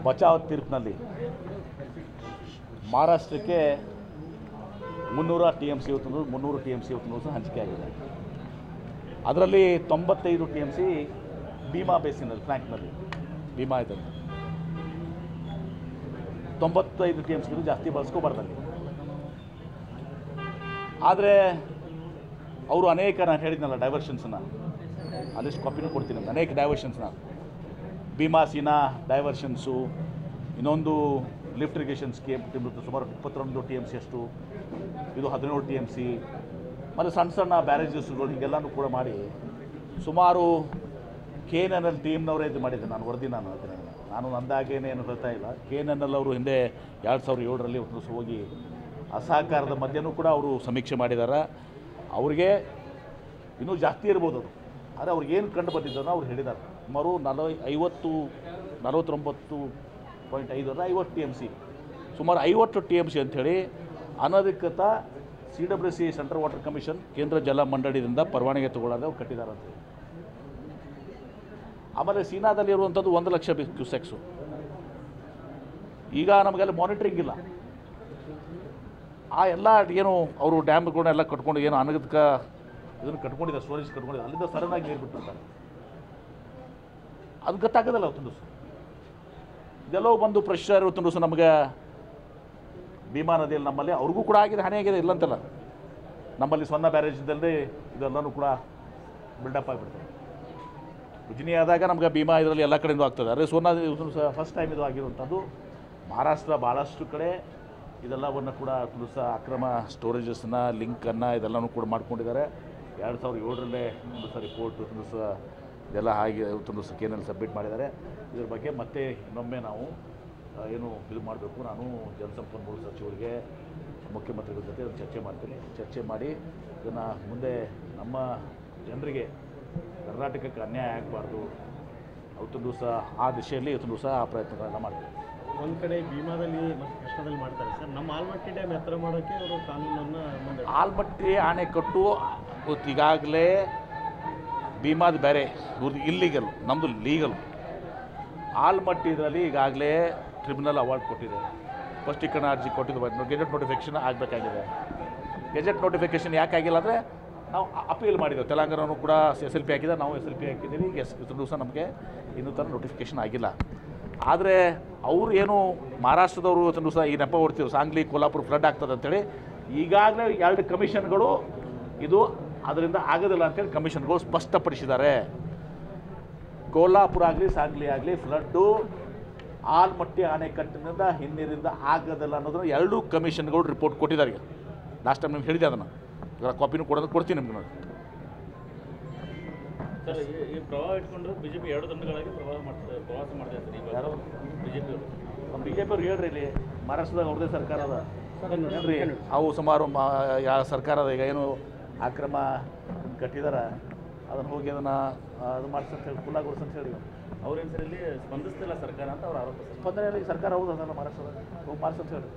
ಬಚಾವ್ ತೀರ್ಪಿನಲ್ಲಿ ಮಹಾರಾಷ್ಟ್ರಕ್ಕೆ 300 TMC ಇವತ್ತು 300 TMC ಇವತ್ತು ಹಂಚಿಕೆ ಆಗಿದೆ. ಅದರಲ್ಲಿ 95 TMC ಭೀಮಾ ಬೇಸಿನಲ್ಲಿ ಫ್ಲ್ಯಾಂಕ್ನಲ್ಲಿ ಭೀಮಾ ಇದೆ. 95 TMC ಜಾಸ್ತಿ ಬಳಸ್ಕೋಬಾರ್ದಲ್ಲಿ. ಆದರೆ ಅವರು ಅನೇಕ, ನಾನು ಹೇಳಿದ್ನಲ್ಲ ಡೈವರ್ಷನ್ಸನ್ನ, ಅಲ್ಲಿಷ್ಟು ಕಾಪಿನೂ ಕೊಡ್ತೀನಿ, ಅನೇಕ ಡೈವರ್ಷನ್ಸ್ನ, ಭೀಮಾ ಸೀನಾ ಡೈವರ್ಷನ್ಸು, ಇನ್ನೊಂದು ಲಿಫ್ಟ್ ಇರಿಗೇಷನ್ ಸ್ಕೀಮ್ ಸುಮಾರು 22 TMC ಅಷ್ಟು, ಇದು 17 TMC, ಮತ್ತು ಸಣ್ಣ ಸಣ್ಣ ಬ್ಯಾರೇಜಸ್ಗಳು ಹೀಗೆಲ್ಲನೂ ಕೂಡ ಮಾಡಿ ಸುಮಾರು KNNL ಟೀಮ್ನವರೇ ಇದು ಮಾಡಿದ್ದೆ. ನಾನು ವರದಿ ನಾನು ಅಂದಾಗೇನೆ ಏನು ಹೇಳ್ತಾ ಇಲ್ಲ. KNNL ಅವರು ಹಿಂದೆ 2007ರಲ್ಲಿ ಹೋಗಿ ಅಸಹಕಾರದ ಮಧ್ಯನೂ ಕೂಡ ಅವರು ಸಮೀಕ್ಷೆ ಮಾಡಿದ್ದಾರೆ. ಅವ್ರಿಗೆ ಇನ್ನೂ ಜಾಸ್ತಿ ಇರ್ಬೋದು ಅದು, ಆದರೆ ಅವ್ರಿಗೇನು ಕಂಡು ಬಂದಿದ್ದನ್ನು ಅವ್ರು ಹೇಳಿದ್ದಾರೆ. ಸುಮಾರು 49.5 50 TMC, ಸುಮಾರು 50 TMC ಅಂಥೇಳಿ ಅನಧಿಕೃತ CWC ಸೆಂಟ್ರಲ್ ವಾಟರ್ ಕಮಿಷನ್ ಕೇಂದ್ರ ಜಲ ಮಂಡಳಿಯಿಂದ ಪರವಾನಗಿ ತಗೊಳ್ಳೋದು ಅವ್ರು ಕಟ್ಟಿದ್ದಾರೆ ಅಂತ. ಆಮೇಲೆ ಸೀನಾದಲ್ಲಿ ಇರುವಂಥದ್ದು 1 ಲಕ್ಷ ಕ್ಯೂಸೆಕ್ಸು. ಈಗ ನಮಗೆಲ್ಲ ಮಾನಿಟ್ರಿಂಗ್ ಇಲ್ಲ. ಆ ಎಲ್ಲ ಏನು ಅವರು ಡ್ಯಾಮ್ಗಳನ್ನೆಲ್ಲ ಕಟ್ಕೊಂಡು ಏನು ಅನಧಿಕೃತ ಇದನ್ನು ಕಟ್ಕೊಂಡಿದ್ದಾರೆ, ಸ್ಟೋರೇಜ್ ಕಟ್ಕೊಂಡಿದ್ದಾರೆ, ಅಲ್ಲಿಂದ ಸಡನ್ನಾಗಿ ನೀರು ಬಿಟ್ಟಿರ್ತಾರೆ. ಅದು ಗೊತ್ತಾಗೋದಿಲ್ಲ ಅವತ್ತೊಂದು ದಿವಸ. ಇದೆಲ್ಲವೂ ಬಂದು ಪ್ರೆಷರ್ ಇವತ್ತೊಂದು ದಿವಸ ನಮಗೆ ಭೀಮಾ ನದಿಯಲ್ಲಿ ನಮ್ಮಲ್ಲಿ ಅವ್ರಿಗೂ ಕೂಡ ಆಗಿದೆ, ಹಾನಿ ಆಗಿದೆ, ಇಲ್ಲಂತಲ್ಲ. ನಮ್ಮಲ್ಲಿ ಸೊನ್ನ ಬ್ಯಾರೇಜ್ದಲ್ಲಿ ಇದೆಲ್ಲನೂ ಕೂಡ ಬಿಲ್ಡಪ್ ಆಗಿಬಿಡ್ತದೆ. ಉಜ್ನಿ ಆದಾಗ ನಮ್ಗೆ ಭೀಮಾ ಇದರಲ್ಲಿ ಎಲ್ಲ ಕಡೆಯಿಂದ ಆಗ್ತದೆ. ಆದರೆ ಸೋನಾ ಫಸ್ಟ್ ಟೈಮ್ ಇದು ಆಗಿರುವಂಥದ್ದು. ಮಹಾರಾಷ್ಟ್ರ ಭಾಳಷ್ಟು ಕಡೆ ಇದೆಲ್ಲವನ್ನು ಕೂಡ ಒಂದು ಸಹ ಅಕ್ರಮ ಸ್ಟೋರೇಜಸ್ನ ಲಿಂಕನ್ನು ಇದೆಲ್ಲನೂ ಕೂಡ ಮಾಡ್ಕೊಂಡಿದ್ದಾರೆ. 2007ರಲ್ಲೇ ಒಂದು ಸಹ ರಿಪೋರ್ಟ್ ಒಂದು ಸಹ ಇದೆಲ್ಲ ಹಾಗೆ ಒಂದು ಸಹ KNNL ಸಬ್ಮಿಟ್ ಮಾಡಿದ್ದಾರೆ. ಇದ್ರ ಬಗ್ಗೆ ಮತ್ತೆ ಇನ್ನೊಮ್ಮೆ ನಾವು ಏನು ಇದು ಮಾಡಬೇಕು, ನಾನು ಜಲಸಂಪನ್ಮೂಲ ಸಚಿವರಿಗೆ ಮುಖ್ಯಮಂತ್ರಿಗಳ ಜೊತೆ ಚರ್ಚೆ ಮಾಡ್ತೀನಿ. ಚರ್ಚೆ ಮಾಡಿ ಇದನ್ನು ಮುಂದೆ ನಮ್ಮ ಜನರಿಗೆ, ಕರ್ನಾಟಕಕ್ಕೆ ಅನ್ಯಾಯ ಆಗಬಾರ್ದು, ಅವತ್ತೊಂದು ಸಹ ಆ ದಿಶೆಯಲ್ಲಿ ಇವತ್ತೊಂದು ಸಹ ಆ ಪ್ರಯತ್ನಗಳನ್ನು ಮಾಡ್ತೀವಿ. ಒಂದು ಕಡೆ ಭೀಮಾದಲ್ಲಿ ಮತ್ತು ಕೃಷ್ಣದಲ್ಲಿ ಮಾಡ್ತಾರೆ ಸರ್. ನಮ್ಮ ಆಲ್ಮಟ್ಟಿ ಡ್ಯಾಮ್ ಎತ್ತರ ಮಾಡೋಕ್ಕೆ ಅವರು ಕಾನೂನನ್ನು ಮುಂದೆ ಆಲ್ಮಟ್ಟಿ ಅಣೆಕಟ್ಟು ಈಗಾಗಲೇ ಭೀಮಾದ ಬೇರೆ, ಇವ್ರದ್ದು ಇಲ್ಲೀಗಲ್, ನಮ್ಮದು ಲೀಗಲ್. ಆಲ್ಮಟ್ಟಿ ಇದರಲ್ಲಿ ಈಗಾಗಲೇ ಟ್ರಿಬ್ಯುನಲ್ ಅವಾರ್ಡ್ ಕೊಟ್ಟಿದೆ. ಸ್ಪಷ್ಟೀಕರಣ ಅರ್ಜಿ ಕೊಟ್ಟಿದ್ದು, ಗೆಜೆಟ್ ನೋಟಿಫಿಕೇಷನ್ ಆಗಬೇಕಾಗಿದೆ. ಗೆಜೆಟ್ ನೋಟಿಫಿಕೇಷನ್ ಯಾಕಾಗಿಲ್ಲ ಅಂದರೆ ನಾವು ಅಪೀಲ್ ಮಾಡಿದ್ದೇವೆ. ತೆಲಂಗಾಣನೂ ಕೂಡ SLP ಹಾಕಿದೆ, ನಾವು SLP ಹಾಕಿದ್ದೀವಿ. ಇವತ್ತು ದಿವಸ ನಮಗೆ ಇನ್ನೂ ಥರ ನೋಟಿಫಿಕೇಷನ್ ಆಗಿಲ್ಲ. ಆದರೆ ಅವರು ಏನು ಮಹಾರಾಷ್ಟ್ರದವರು ಇವತ್ತು ದಿವಸ ಈ ನೆಪ ಹೊಡ್ತಿದ್ರು, ಸಾಂಗ್ಲಿ ಕೋಲ್ಹಾಪುರ ಫ್ಲಡ್ ಆಗ್ತದೆ ಅಂತೇಳಿ ಈಗಾಗಲೇ 2 ಕಮಿಷನ್ಗಳು ಇದು ಅದರಿಂದ ಆಗೋದಿಲ್ಲ ಅಂತೇಳಿ ಕಮಿಷನ್ಗಳು ಸ್ಪಷ್ಟಪಡಿಸಿದ್ದಾರೆ. ಕೋಲ್ಹಾಪುರ ಆಗಲಿ ಸಾಂಗ್ಲಿ ಆಗಲಿ ಫ್ಲಡ್ಡು ಆಲ್ಮಟ್ಟಿ ಅಣೆಕಟ್ಟಿನಿಂದ ಹಿನ್ನೀರಿಂದ ಆಗೋದಿಲ್ಲ ಅನ್ನೋದನ್ನು 2 ಕಮಿಷನ್ಗಳು ರಿಪೋರ್ಟ್ ಕೊಟ್ಟಿದ್ದಾರೆ. ಈಗ ಲಾಸ್ಟ್ ಟೈಮ್ ನಿಮ್ಗೆ ಹೇಳಿದೆ, ಅದನ್ನು ಇದರ ಕಾಪಿನೂ ಕೊಡ್ತೀನಿ ನಿಮ್ಗೆ. ನೋಡಿ ಸರ್, ಈ ಪ್ರವಾಹ ಇಟ್ಕೊಂಡು BJP 2 ತಂಡಗಳಾಗಿ ಪ್ರವಾಸ ಮಾಡ್ತಾ ಇದ್ದಾರೆ. ಯಾರು BJP ಅವ್ರು ಹೇಳ್ರಿ, ಇಲ್ಲಿ ಮಹಾರಾಷ್ಟ್ರದಾಗ ಅವ್ರದೇ ಸರ್ಕಾರ ಅದ ಹೇಳ್ರಿ. ಅವು ಸುಮಾರು ಯಾವ ಸರ್ಕಾರದ ಈಗ ಏನು ಅಕ್ರಮ ಕಟ್ಟಿದಾರ ಅದನ್ನು ಹೋಗಿ ಅದನ್ನು ಅದು ಮಾಡ್ಸಂತ ಹೇಳಿ ಫುಲ್ಲಾಗೋರ್ಸಂತ ಹೇಳಿ ಅವ್ರ ಹೆಸರಲ್ಲಿ ಸ್ಪಂದಿಸ್ತಿಲ್ಲ ಸರ್ಕಾರ ಅಂತ ಅವ್ರ ಆರೋಪ. ಸ್ಪಂದನೆ ಸರ್ಕಾರ ಹೌದು ಅದಲ್ಲ ಮಹಾರಾಷ್ಟ್ರದಾಗ ಹೋಗಿ ಮಾಡ್ಸಂತ ಹೇಳಿ.